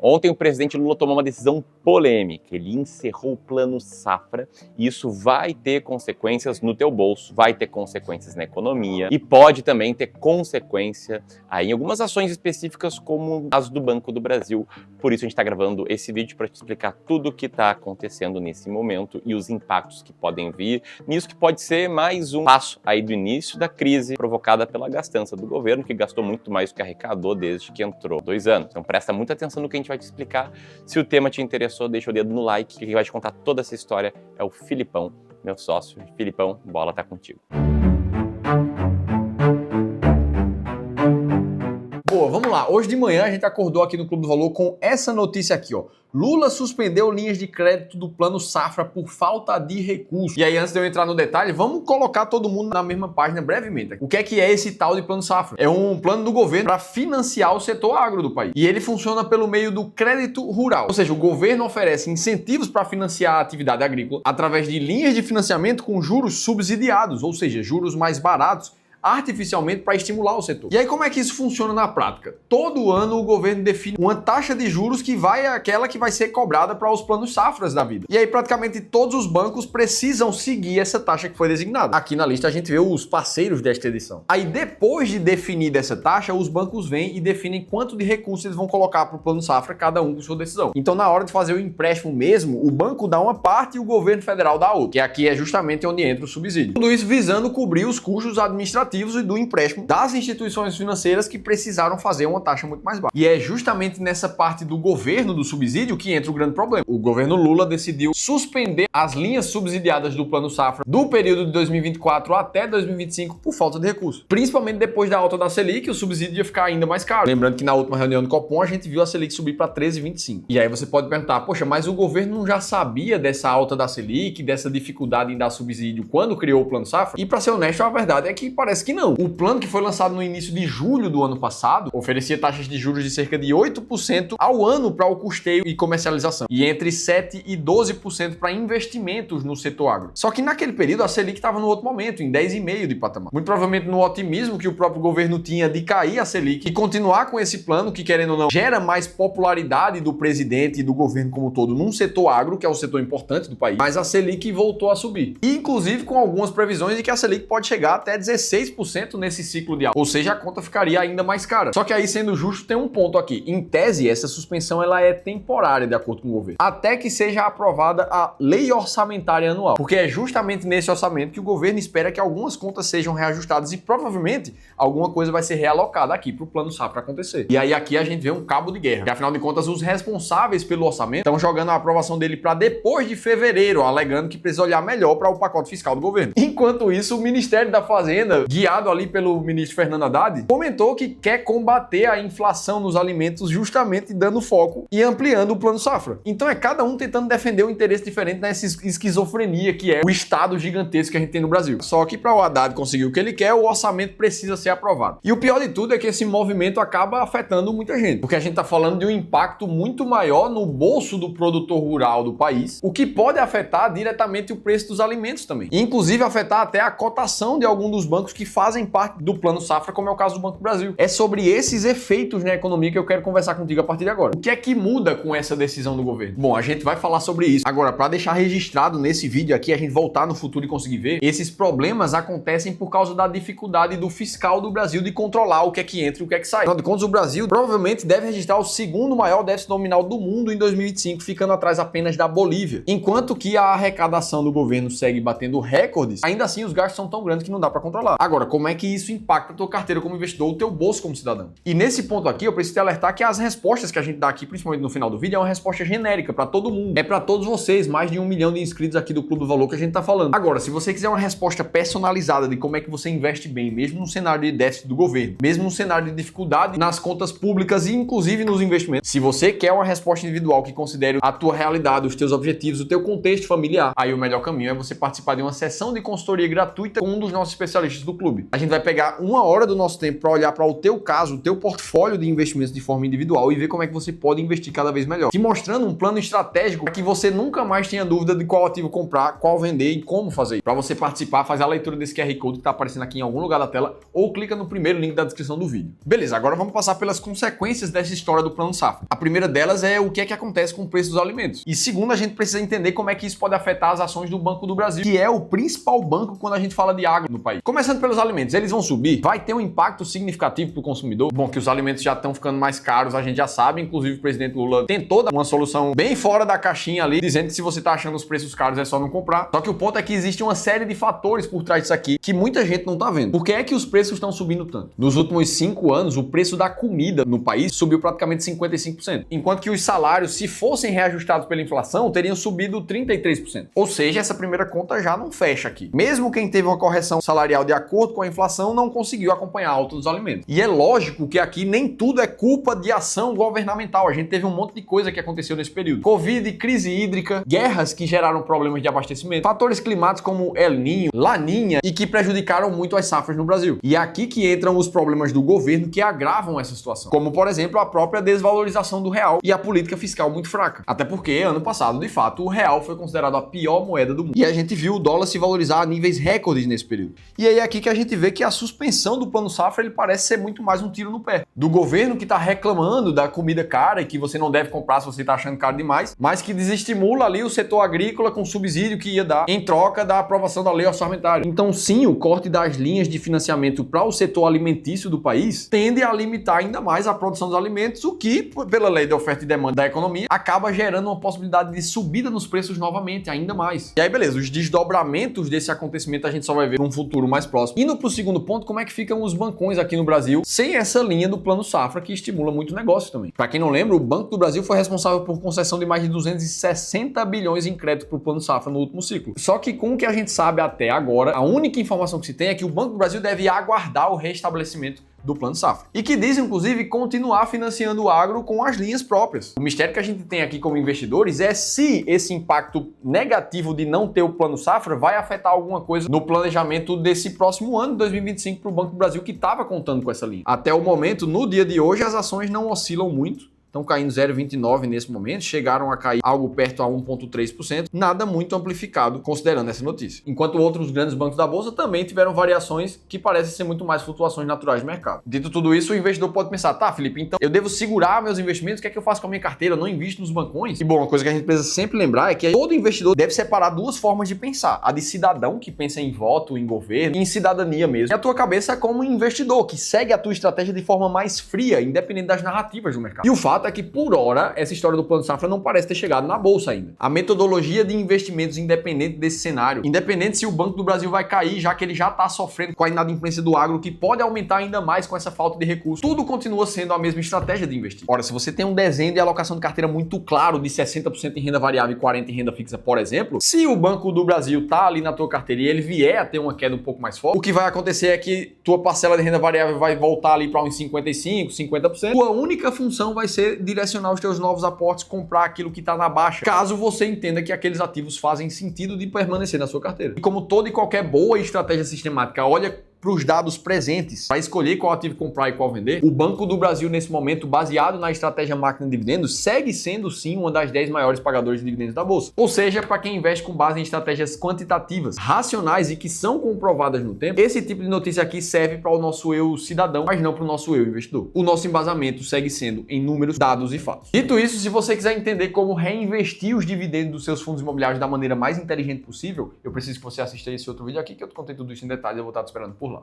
Ontem o presidente Lula tomou uma decisão polêmica. Ele encerrou o Plano Safra e isso vai ter consequências no teu bolso, vai ter consequências na economia e pode também ter consequência aí em algumas ações específicas como as do Banco do Brasil. Por isso a gente está gravando esse vídeo para te explicar tudo o que está acontecendo nesse momento e os impactos que podem vir nisso, que pode ser mais um passo aí do início da crise provocada pela gastança do governo, que gastou muito mais do que arrecadou desde que entrou 2 anos. Então presta muita atenção no que a gente vai te explicar. Se o tema te interessou, deixa o dedo no like. Quem vai te contar toda essa história é o Filipão, meu sócio. Filipão, bola tá contigo. Boa, vamos lá. Hoje de manhã a gente acordou aqui no Clube do Valor com essa notícia aqui, ó. Lula suspendeu linhas de crédito do Plano Safra por falta de recursos. E aí, antes de eu entrar no detalhe, vamos colocar todo mundo na mesma página brevemente. O que é esse tal de Plano Safra? É um plano do governo para financiar o setor agro do país. E ele funciona pelo meio do crédito rural. Ou seja, o governo oferece incentivos para financiar a atividade agrícola através de linhas de financiamento com juros subsidiados, ou seja, juros mais baratos, artificialmente para estimular o setor. E aí como é que isso funciona na prática? Todo ano o governo define uma taxa de juros que vai aquela que vai ser cobrada para os planos safras da vida. E aí praticamente todos os bancos precisam seguir essa taxa que foi designada. Aqui na lista a gente vê os parceiros desta edição. Aí depois de definir essa taxa, os bancos vêm e definem quanto de recursos eles vão colocar para o plano safra, cada um com sua decisão. Então na hora de fazer o empréstimo mesmo, o banco dá uma parte e o governo federal dá outra, que aqui é justamente onde entra o subsídio. Tudo isso visando cobrir os custos administrativos e do empréstimo das instituições financeiras que precisaram fazer uma taxa muito mais baixa. E é justamente nessa parte do governo do subsídio que entra o grande problema. O governo Lula decidiu suspender as linhas subsidiadas do Plano Safra do período de 2024 até 2025 por falta de recursos. Principalmente depois da alta da Selic, o subsídio ia ficar ainda mais caro. Lembrando que na última reunião do Copom a gente viu a Selic subir para 13,25. E aí você pode perguntar, poxa, mas o governo não já sabia dessa alta da Selic, dessa dificuldade em dar subsídio quando criou o Plano Safra? E para ser honesto, a verdade é que parece que não. O plano que foi lançado no início de julho do ano passado oferecia taxas de juros de cerca de 8% ao ano para o custeio e comercialização e entre 7% e 12% para investimentos no setor agro. Só que naquele período a Selic estava no outro momento, em 10,5% de patamar. Muito provavelmente no otimismo que o próprio governo tinha de cair a Selic e continuar com esse plano que, querendo ou não, gera mais popularidade do presidente e do governo como um todo num setor agro, que é um setor importante do país, mas a Selic voltou a subir. E, inclusive com algumas previsões de que a Selic pode chegar até 16% nesse ciclo de alta, ou seja, a conta ficaria ainda mais cara. Só que aí, sendo justo, tem um ponto aqui. Em tese, essa suspensão ela é temporária, de acordo com o governo, até que seja aprovada a lei orçamentária anual, porque é justamente nesse orçamento que o governo espera que algumas contas sejam reajustadas e provavelmente alguma coisa vai ser realocada aqui para o Plano Safra acontecer. E aí aqui a gente vê um cabo de guerra, que afinal de contas os responsáveis pelo orçamento estão jogando a aprovação dele para depois de fevereiro, alegando que precisa olhar melhor para o pacote fiscal do governo. Enquanto isso, o Ministério da Fazenda, guiado ali pelo ministro Fernando Haddad, comentou que quer combater a inflação nos alimentos justamente dando foco e ampliando o Plano Safra. Então é cada um tentando defender um interesse diferente nessa esquizofrenia que é o estado gigantesco que a gente tem no Brasil. Só que para o Haddad conseguir o que ele quer, o orçamento precisa ser aprovado. E o pior de tudo é que esse movimento acaba afetando muita gente, porque a gente está falando de um impacto muito maior no bolso do produtor rural do país, o que pode afetar diretamente o preço dos alimentos também. E, inclusive afetar até a cotação de algum dos bancos que fazem parte do Plano Safra, como é o caso do Banco do Brasil. É sobre esses efeitos na economia que eu quero conversar contigo a partir de agora. O que é que muda com essa decisão do governo? Bom, a gente vai falar sobre isso. Agora, para deixar registrado nesse vídeo aqui, a gente voltar no futuro e conseguir ver, esses problemas acontecem por causa da dificuldade do fiscal do Brasil de controlar o que é que entra e o que é que sai. Afinal de contas, o Brasil provavelmente deve registrar o segundo maior déficit nominal do mundo em 2025, ficando atrás apenas da Bolívia. Enquanto que a arrecadação do governo segue batendo recordes, ainda assim os gastos são tão grandes que não dá para controlar. Agora, como é que isso impacta a tua carteira como investidor, o teu bolso como cidadão? E nesse ponto aqui, eu preciso te alertar que as respostas que a gente dá aqui, principalmente no final do vídeo, é uma resposta genérica para todo mundo. É para todos vocês, mais de 1 milhão de inscritos aqui do Clube do Valor que a gente tá falando. Agora, se você quiser uma resposta personalizada de como é que você investe bem, mesmo no cenário de déficit do governo, mesmo no cenário de dificuldade nas contas públicas e inclusive nos investimentos, se você quer uma resposta individual que considere a tua realidade, os teus objetivos, o teu contexto familiar, aí o melhor caminho é você participar de uma sessão de consultoria gratuita com um dos nossos especialistas do clube. clube. A gente vai pegar 1 hora do nosso tempo para olhar para o teu caso, o teu portfólio de investimentos de forma individual e ver como é que você pode investir cada vez melhor. Te mostrando um plano estratégico para que você nunca mais tenha dúvida de qual ativo comprar, qual vender e como fazer. Para você participar, faz a leitura desse QR Code que está aparecendo aqui em algum lugar da tela ou clica no primeiro link da descrição do vídeo. Beleza, agora vamos passar pelas consequências dessa história do Plano Safra. A primeira delas é o que é que acontece com o preço dos alimentos. E segundo, a gente precisa entender como é que isso pode afetar as ações do Banco do Brasil, que é o principal banco quando a gente fala de agro no país. Começando pelos alimentos, eles vão subir? Vai ter um impacto significativo para o consumidor? Bom, que os alimentos já estão ficando mais caros, a gente já sabe, inclusive o presidente Lula tentou dar uma solução bem fora da caixinha ali, dizendo que se você está achando os preços caros é só não comprar. Só que o ponto é que existe uma série de fatores por trás disso aqui que muita gente não está vendo. Por que é que os preços estão subindo tanto? Nos últimos 5 anos, o preço da comida no país subiu praticamente 55%, enquanto que os salários, se fossem reajustados pela inflação, teriam subido 33%. Ou seja, essa primeira conta já não fecha aqui. Mesmo quem teve uma correção salarial de acordo com a inflação não conseguiu acompanhar a alta dos alimentos. E é lógico que aqui nem tudo é culpa de ação governamental. A gente teve um monte de coisa que aconteceu nesse período. Covid, crise hídrica, guerras que geraram problemas de abastecimento, fatores climáticos como El Niño, Laninha e que prejudicaram muito as safras no Brasil. E é aqui que entram os problemas do governo que agravam essa situação. Como, por exemplo, a própria desvalorização do real e a política fiscal muito fraca. Até porque, ano passado, de fato, o real foi considerado a pior moeda do mundo. E a gente viu o dólar se valorizar a níveis recordes nesse período. E aí é aqui que a gente vê que a suspensão do Plano Safra ele parece ser muito mais um tiro no pé. Do governo que está reclamando da comida cara e que você não deve comprar se você está achando caro demais, mas que desestimula ali o setor agrícola com subsídio que ia dar em troca da aprovação da lei orçamentária. Então sim, o corte das linhas de financiamento para o setor alimentício do país tende a limitar ainda mais a produção dos alimentos, o que, pela lei de oferta e demanda da economia, acaba gerando uma possibilidade de subida nos preços novamente, ainda mais. E aí, beleza, os desdobramentos desse acontecimento a gente só vai ver num futuro mais próximo. Indo pro segundo ponto, como é que ficam os bancões aqui no Brasil sem essa linha do Plano Safra que estimula muito o negócio também. Para quem não lembra, o Banco do Brasil foi responsável por concessão de mais de 260 bilhões em crédito para o Plano Safra no último ciclo. Só que com o que a gente sabe até agora, a única informação que se tem é que o Banco do Brasil deve aguardar o restabelecimento do Plano Safra. E que diz, inclusive, continuar financiando o agro com as linhas próprias. O mistério que a gente tem aqui como investidores é se esse impacto negativo de não ter o Plano Safra vai afetar alguma coisa no planejamento desse próximo ano, 2025, para o Banco do Brasil, que estava contando com essa linha. Até o momento, no dia de hoje, as ações não oscilam muito. Estão caindo 0,29% nesse momento, chegaram a cair algo perto a 1,3%, nada muito amplificado considerando essa notícia. Enquanto outros grandes bancos da Bolsa também tiveram variações que parecem ser muito mais flutuações naturais de mercado. Dito tudo isso, o investidor pode pensar, tá, Felipe, então eu devo segurar meus investimentos, o que é que eu faço com a minha carteira? Eu não invisto nos bancões? E bom, uma coisa que a gente precisa sempre lembrar é que todo investidor deve separar duas formas de pensar. A de cidadão, que pensa em voto, em governo, e em cidadania mesmo. E a tua cabeça como investidor, que segue a tua estratégia de forma mais fria, independente das narrativas do mercado. E o fato é que, por hora, essa história do Plano Safra não parece ter chegado na bolsa ainda. A metodologia de investimentos independente desse cenário, independente se o Banco do Brasil vai cair, já que ele já está sofrendo com a inadimplência do agro, que pode aumentar ainda mais com essa falta de recursos, tudo continua sendo a mesma estratégia de investir. Ora, se você tem um desenho de alocação de carteira muito claro, de 60% em renda variável e 40% em renda fixa, por exemplo, se o Banco do Brasil tá ali na tua carteira e ele vier a ter uma queda um pouco mais forte, o que vai acontecer é que tua parcela de renda variável vai voltar ali para uns 55%, 50%. Tua única função vai ser direcionar os teus novos aportes, comprar aquilo que está na baixa, caso você entenda que aqueles ativos fazem sentido de permanecer na sua carteira. E como toda e qualquer boa estratégia sistemática olha para os dados presentes para escolher qual ativo comprar e qual vender, o Banco do Brasil, nesse momento, baseado na estratégia máquina de dividendos, segue sendo sim uma das 10 maiores pagadoras de dividendos da Bolsa. Ou seja, para quem investe com base em estratégias quantitativas, racionais e que são comprovadas no tempo, esse tipo de notícia aqui serve para o nosso eu cidadão, mas não para o nosso eu investidor. O nosso embasamento segue sendo em números, dados e fatos. Dito isso, se você quiser entender como reinvestir os dividendos dos seus fundos imobiliários da maneira mais inteligente possível, eu preciso que você assista esse outro vídeo aqui, que eu contei tudo isso em detalhes, eu vou estar te esperando por lá.